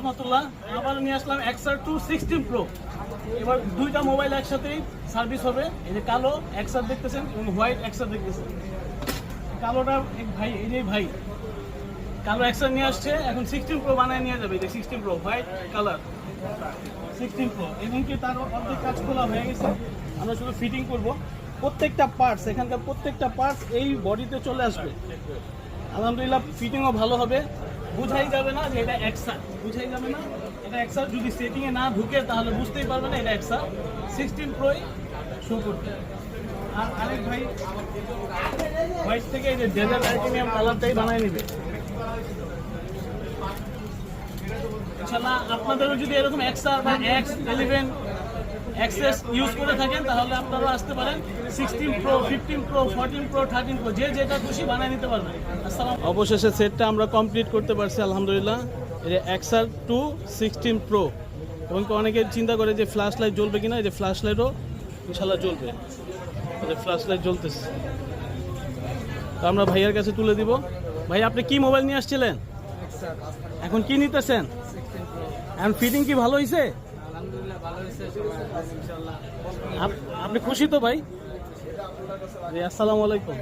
রহমতুল্লাহ। আবার নিয়ে আসলাম XR 2 16 Pro। এবার দুইটা মোবাইল একসাথেই সার্ভিস হবে। এই যে কালো XR দেখতেছেন এবং হোয়াইট XR দেখতেছেন। কালোটা এক ভাই, এই যে ভাই কালো XR নিয়ে আসছে, এখন 16 Pro বানায় নিয়ে যাবে। এই যে 16 Pro হোয়াইট কালার 16 Pro, এবং কি তার অর্ধেক কাজ খোলা হয়ে গেছে। আমরা শুধু ফিটিং করব। প্রত্যেকটা পার্টস, এখানকার প্রত্যেকটা পার্টস এই বডিতে চলে আসবে। আলহামদুলিল্লাহ ফিটিংও ভালো হবে, বুঝাই যাবে না যে এটা XR, বুঝাই যাবে না এটা XR। যদি সেটিংয়ে না ঢুকে তাহলে বুঝতেই পারবে না এটা XR। 16 Pro শো করবে। আর আরেক ভাই হোয়াইট থেকে এই যে ডেজার্ট টাইটেনিয়াম কালারটাই বানায় নেবে ইনশাআল্লাহ। আপনাদেরও যদি এরকম XR বা X11 XS ইউজ করে থাকেন তাহলে আপনারাও আসতে পারেন। 16 Pro, 15 Pro, 14 Pro, 13 Pro যে যেটা খুশি বানিয়ে নিতে পারবেন। অবশেষে সেটটা আমরা কমপ্লিট করতে পারছি আলহামদুলিল্লাহ। এই যে XR 2 16 Pro, এবং অনেকে চিন্তা করে যে ফ্ল্যাশ লাইট জ্বলবে কিনা, এই যে ফ্ল্যাশ লাইটও ইনশাআল্লাহ জ্বলবে। এই যে ফ্ল্যাশ লাইট জ্বলতেছে। তো আমরা ভাইয়ার কাছে তুলে দিব। ভাই আপনি কি মোবাইল নিয়ে আসছিলেন, এখন কি নিতেছেন? এখন ফিটিং কি ভালো হয়েছে? আপনি খুশি তো ভাই? আসসালামু আলাইকুম।